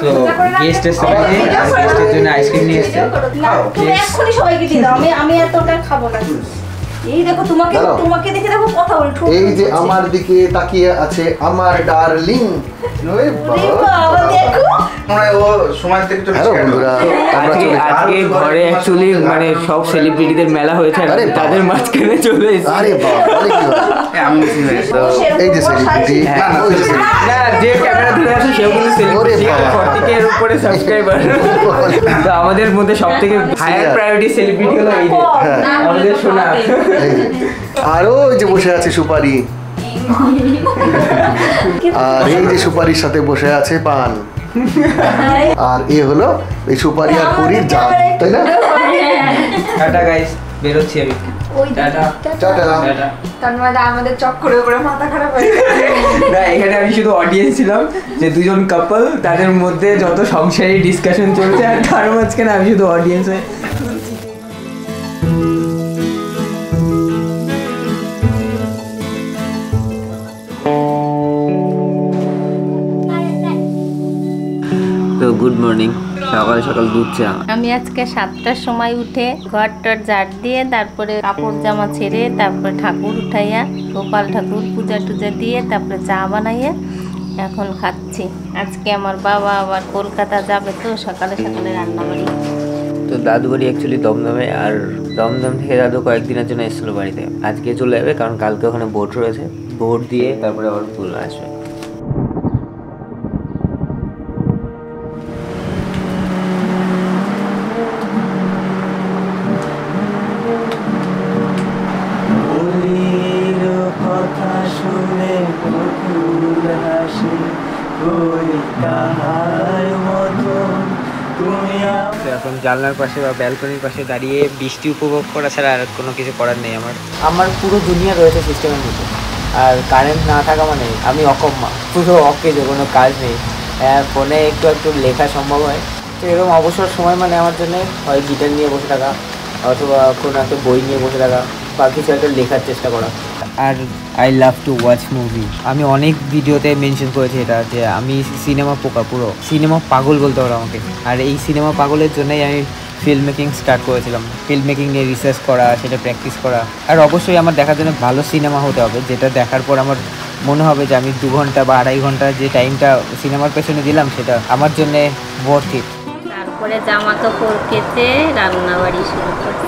তো গেস্ট এসেছে, গেস্টের জন্য আইসক্রিম নিয়ে এসেছে। তুমি এক্ষুনি সবাইকে দিয়ে দাও, আমি এতটা খাবো না। এই দেখো তোমাকে দেখে দেখো কথা বলছো। এই যে আমার দিকে তাকিয়ে আছে আমার ডার্লিং। আজকে ঘরে অ্যাকচুয়ালি মানে সব সেলিব্রিটিদের মেলা হয়েছে, তাদের মাঝখানে চলে এসেছে। আরে এই যে সেলিব্রিটি, না যে ক্যামেরা ধরে আছে সেও কিন্তু সেলিব্রিটি, 40K এর উপরে সাবস্ক্রাইবার। তো আমাদের মধ্যে সবথেকে হায়ার প্রায়োরিটি সেলিব্রিটি হলো এই যে আমাদের সোনা। আর ওই যে বসে আছে সুপারি, আর এই যে সুপারির সাথে বসে আছে পান, আর এ হলো এই সুপারি আর পুরীর জাম, তাই না? টাটা গাইস, বেরোচ্ছি আমি। Tata tata. তার মানে আমাদের চক্করের উপরে মাথা খারাপ হয়ে গেছে। না, এখানে আমি শুধু অডিয়েন্স ছিলাম, যে দুজন কাপল, তাদের মধ্যে যত সংসারী ডিসকাশন চলছে, আর তার মাঝখানে আমি শুধু অডিয়েন্স হয়ে। তো গুড মর্নিং, সকাল সকাল দুধ চা। আমি আজকে 7টার সময় উঠে ঘরটার ঝাড় দিয়ে তারপরে কাপড় জামা ছেড়ে তারপরে ঠাকুর উঠাইয়া গোপাল ঠাকুর পূজা টুজা দিয়ে তারপরে চা বানাইয়া এখন খাচ্ছি। আজকে আমার বাবা আবার কলকাতা যাবে, তো সকালে সকালে রান্না বাড়ি। তো দাদু বাড়ি অ্যাকচুয়ালি দমদমে, আর দমদম থেকে দাদু কয়েকদিনের জন্য এসেছিলো বাড়িতে। আজকে চলে যাবে কারণ কালকে ওখানে ভোট রয়েছে, ভোট দিয়ে তারপরে আবার ফুল আসবে। এখন জানলার পাশে বা ব্যালকনির পাশে দাঁড়িয়ে বৃষ্টি উপভোগ করা ছাড়া আর কোনো কিছু করার নেই আমার পুরো দুনিয়া রয়েছে সিস্টেমের মধ্যে, আর কারেন্ট না থাকা মানে আমি অকম্মা, পুরো অকেজো, কোনো কাজ নেই। ফোনে একটু একটু লেখা সম্ভব হয়, তো এরকম অবসর সময় মানে আমার জন্য হয় গিটার নিয়ে বসে থাকা অথবা কোনো একটা বই নিয়ে বসে থাকা বা কিছু একটা লেখার চেষ্টা করা। আর I love to watch movie. আমি অনেক ভিডিওতে মেনশন করেছি এটা, যে আমি সিনেমা পোকা, পুরো সিনেমা পাগল বলতে পারো আমাকে। আর এই সিনেমা পাগলের জন্যই আমি ফিল্ম মেকিং স্টার্ট করেছিলাম, ফিল্ম মেকিং নিয়ে রিসার্চ করা, সেটা প্র্যাকটিস করা। আর অবশ্যই আমার দেখার জন্য ভালো সিনেমা হতে হবে, যেটা দেখার পর আমার মনে হবে যে আমি 2 ঘন্টা বা 2.5 ঘন্টা যে টাইমটা সিনেমার পেছনে দিলাম সেটা আমার জন্যে ওয়ার্থ ইট। তারপরে জামা কাপড় কেচে রান্নাবাড়ি শুরু করছি,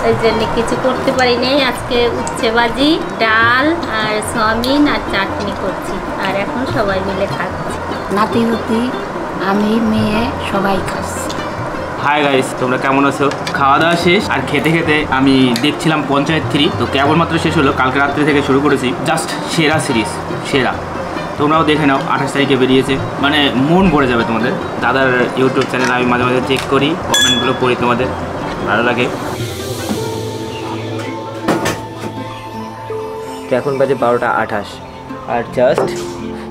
ওই জন্য কিছু করতে পারি নাই। আজকে উচ্ছে ভাজি, ডাল আর সয়াবিন আর চাটনি করছি, আর এখন সবাই মিলে খাচ্ছি। নাতি নাতি আমি মেয়ে সবাই খাচ্ছি। হাই গাইস, তোমরা কেমন আছো? খাওয়া দাওয়া শেষ, আর খেতে খেতে আমি দেখছিলাম পঞ্চায়েত 3, তো কেবলমাত্র শেষ হলো, কালকে রাত্রে থেকে শুরু করেছি। জাস্ট সেরা সিরিজ, সেরা। তোমরাও দেখে নাও, 28 তারিখে বেরিয়েছে, মানে মন ভরে যাবে তোমাদের। দাদার ইউটিউব চ্যানেল আমি মাঝে মাঝে চেক করি, কমেন্টগুলো পড়ি, তোমাদের ভালো লাগে। এখন বাজে 12টা 28, আর জাস্ট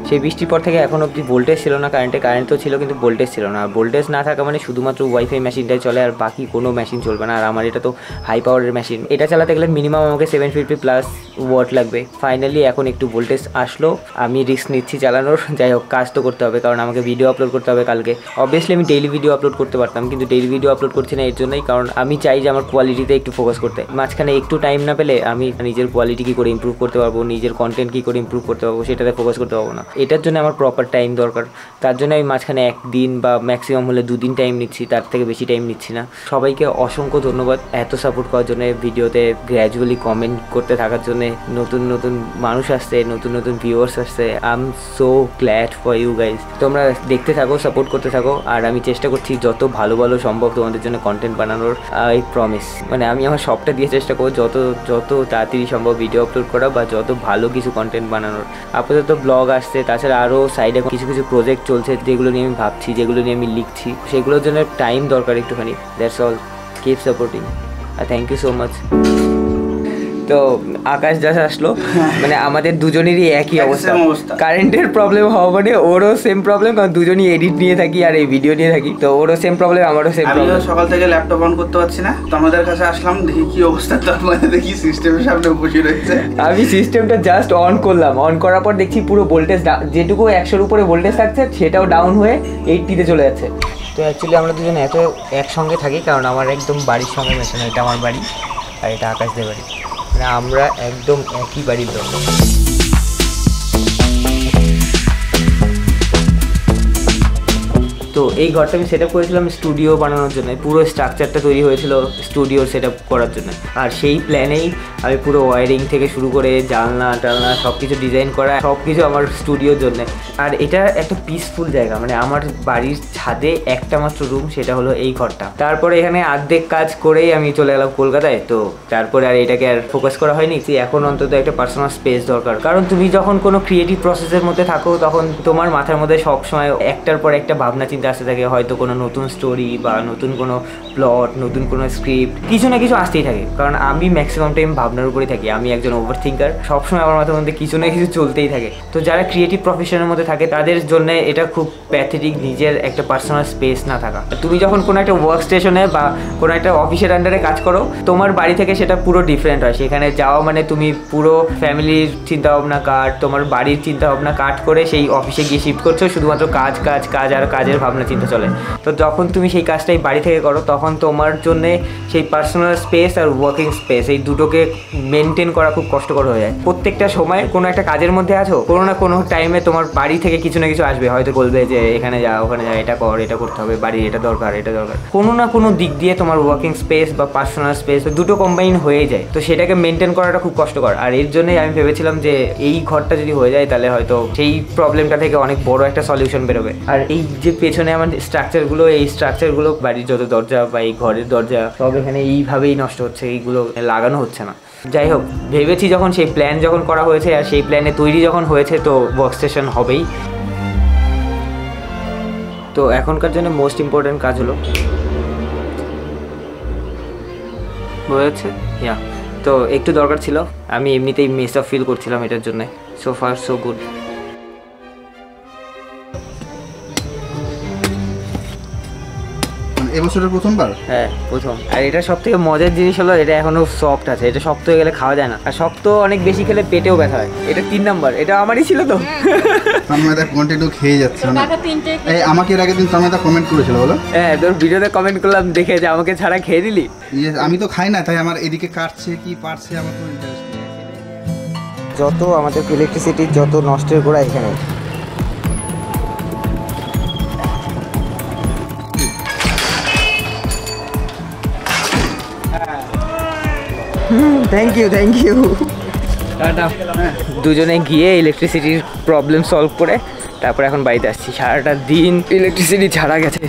সেই বৃষ্টির পর থেকে এখন অবধি ভোল্টেজ ছিল না কারেন্ট তো ছিল কিন্তু ভোল্টেজ ছিল না। ভোল্টেজ না থাকা মানে শুধুমাত্র ওয়াইফাই মেশিনটাই চলে, আর বাকি কোনো মেশিন চলবে না। আর আমার এটা তো হাই পাওয়ারের মেশিন, এটা চালাতে গেলে মিনিমাম আমাকে 750+ ওয়াট লাগবে। ফাইনালি এখন একটু ভোল্টেজ আসলো, আমি রিস্ক নিচ্ছি চালানোর। যাই হোক, কাজ তো করতে হবে, কারণ আমাকে ভিডিও আপলোড করতে হবে কালকে। অবভিয়াসলি আমি ডেইলি ভিডিও আপলোড করতে পারতাম, কিন্তু ডেইলি ভিডিও আপলোড করছি না এর জন্যই কারণ আমি চাই যে আমার কোয়ালিটিতে একটু ফোকাস করতে। মাঝখানে একটু টাইম না পেলে আমি নিজের কোয়ালিটি কী করে ইমপ্রুভ করতে পারবো, নিজের কন্টেন্ট কী করে ইমপ্রুভ করতে পারবো সেটাতে ফোকাস করতে পারবো না। এটার জন্য আমার প্রপার টাইম দরকার, তার জন্য আমি মাঝখানে 1 দিন বা ম্যাক্সিমাম হলে 2 দিন টাইম নিচ্ছি, তার থেকে বেশি টাইম নিচ্ছি না। সবাইকে অসংখ্য ধন্যবাদ এত সাপোর্ট করার জন্য, ভিডিওতে গ্র্যাজুয়ালি কমেন্ট করতে থাকার জন্য। নতুন নতুন মানুষ আসছে, নতুন নতুন ভিউয়ার্স আসছে। I am so glad for you guys. তোমরা দেখতে থাকো, সাপোর্ট করতে থাকো, আর আমি চেষ্টা করছি যত ভালো ভালো সম্ভব তোমাদের জন্য কন্টেন্ট বানানোর। আই প্রমিস, মানে আমি আমার সবটা দিয়ে চেষ্টা করবো যত তাড়াতাড়ি সম্ভব ভিডিও আপলোড করা বা যত ভালো কিছু কন্টেন্ট বানানোর। আপাতত ব্লগ আসছে, তাছাড়া আরও সাইডে কিছু কিছু প্রজেক্ট চলছে যেগুলো নিয়ে আমি ভাবছি, যেগুলো নিয়ে আমি লিখছি, সেগুলোর জন্য টাইম দরকার একটুখানি। That's all, keep supporting, thank you so much. তো আকাশ দাস আসলো, মানে আমাদের দুজনেরই একই অবস্থা। Same অবস্থা। কারেন্টের প্রবলেম হওয়া মানে ওরও সেম প্রবলেম, কারণ দুজনই এডিট নিয়ে থাকি আর এই ভিডিও নিয়ে থাকি, তো ওরও সেম প্রবলেম আমারও সেম আমিও প্রবলেম। সকাল থেকে ল্যাপটপ অন করতে পারছি না, তো আমাদের কাছে আসলাম, দেখি কি অবস্থা, তার মানে দেখি সিস্টেমের সামনে বসে রয়েছে। আমি সিস্টেমটা জাস্ট অন করলাম, অন করার পর দেখছি পুরো ভোল্টেজ যেটুকু 100-র উপরে ভোল্টেজ থাকছে সেটাও ডাউন হয়ে 80-তে চলে যাচ্ছে। তো অ্যাকচুয়ালি আমরা দুজন এত একসঙ্গে থাকি কারণ আমার একদম বাড়ির সঙ্গে মেশানো, এটা আমার বাড়ি আর এটা আকাশদের বাড়ি, মানে আমরা একদম একই বাড়ির লোক। তো এই ঘরটা আমি সেট আপ করেছিলাম স্টুডিও বানানোর জন্য, পুরো স্ট্রাকচারটা তৈরি হয়েছিল স্টুডিও সেট আপ করার জন্য। আর সেই প্ল্যানেই আমি পুরো ওয়ারিং থেকে শুরু করে জানলা টালনা সব কিছু ডিজাইন করা, সব কিছু আমার স্টুডিওর জন্য। আর এটা একটা পিসফুল জায়গা, মানে আমার বাড়ির ছাদে একটা মাত্র রুম, সেটা হলো এই ঘরটা। তারপরে এখানে অর্ধেক কাজ করেই আমি চলে গেলাম কলকাতায়, তো তারপরে আর এটাকে আর ফোকাস করা হয়নি। এখন অন্তত একটা পার্সোনাল স্পেস দরকার, কারণ তুমি যখন কোনো ক্রিয়েটিভ প্রসেসের মধ্যে থাকো তখন তোমার মাথার মধ্যে সবসময় একটার পর একটা ভাবনা চিন্তা আসতে থাকে, হয়তো কোনো নতুন স্টোরি বা নতুন কোনো প্লট, নতুন কোনো স্ক্রিপ্ট, কিছু না কিছু আসতেই থাকে। কারণ আমি ম্যাক্সিমাম টাইম ভাবনার উপরেই থাকি, আমি একজন ওভার থিঙ্কার, সবসময় আমার মাথার মধ্যে কিছু না কিছু চলতেই থাকে। তো যারা ক্রিয়েটিভ প্রফেশনের মধ্যে থাকে তাদের জন্য এটা খুব প্যাথেটিক, নিজের একটা পার্সোনাল স্পেস না থাকা। তুমি যখন কোনো একটা ওয়ার্ক স্টেশনে বা কোনো একটা অফিসের আন্ডারে কাজ করো, তোমার বাড়ি থেকে সেটা পুরো ডিফারেন্ট হয়। সেখানে যাওয়া মানে তুমি পুরো ফ্যামিলির চিন্তাভাবনা কাট, তোমার বাড়ির চিন্তাভাবনা কাট করে সেই অফিসে গিয়ে শিফট করছো, শুধুমাত্র কাজ কাজ কাজ আর কাজের ভাবনা চিন্তা চলে। তো যখন তুমি সেই কাজটাই বাড়ি থেকে করো তখন তোমার জন্য সেই personal space are working space এই দুটোকে মেনটেন করা খুব কষ্টকর হয়ে যায়। প্রত্যেকটা সময় কোনো একটা কাজের মধ্যে আছো, কোনো না কোনো টাইমে তোমার বাড়ি থেকে কিছু না কিছু আসবে, হয়তো বলবে যে এখানে যা ওখানে যা, এটা কর, এটা করতে হবে, বাড়ির এটা দরকার, এটা দরকার। কোনো না কোনো দিক দিয়ে তোমার ওয়ার্কিং স্পেস বা পার্সোনাল স্পেস দুটো কম্বাইন হয়ে যায়, তো সেটাকে মেনটেন করাটা খুব কষ্টকর। আর এর জন্যই আমি ভেবেছিলাম যে এই ঘরটা যদি হয়ে যায় তাহলে হয়তো সেই প্রবলেমটা থেকে অনেক বড় একটা সলিউশন বেরোবে। আর এই যে পেছনে আমার স্ট্রাকচারগুলো, এই স্ট্রাকচারগুলো বাড়ির যত দরজা বা এই ঘরের দরজা সব এখানে এইভাবেই নষ্ট হচ্ছে, এইগুলো লাগানো হচ্ছে না। যাই হোক, ভেবেছি যখন সেই প্ল্যান যখন করা হয়েছে আর সেই প্ল্যানে তৈরি যখন হয়েছে, তো ওয়ার্ক স্টেশন হবেই। তো এখনকার জন্য মোস্ট ইম্পর্টেন্ট কাজ হলো হয়েছে ইয়া, তো একটু দরকার ছিল, আমি এমনিতেই মেস আপ ফিল করছিলাম এটার জন্য। So far so good. এবছরের প্রথমবার? হ্যাঁ প্রথম। আর এটা সব থেকে মজার জিনিস হলো এটা এখনো সফট আছে, এটা শক্ত হয়ে গেলে খাওয়া যায় না, আর শক্ত অনেক বেশি খেলে পেটেও ব্যথা হয়। এটা 3 নাম্বার, এটা আমারই ছিল তো। তানময়দা কন্টিনিউ খেয়ে যাচ্ছে, মানে এই আমাকে এর আগের দিন তানময়দা কমেন্ট করেছিল, বলো। হ্যাঁ, তোর ভিডিওতে কমেন্ট করলাম দেখে যে আমাকে ছাড়া খেয়ে দিলি। আমি তো খাই না, তাই আমার এদিকে কাটছে কি পারছে আমার কোনো ইন্টারেস্ট নেই। যত আমাদের ইলেকট্রিসিটির যত নষ্টের গোড়া এখানে। Thank you thank you. দুজনে গিয়ে ইলেকট্রিসিটির প্রবলেম সলভ করে তারপর এখন বাড়িতে আসছি। সারাটা দিন ইলেকট্রিসিটি ছাড়া গেছে।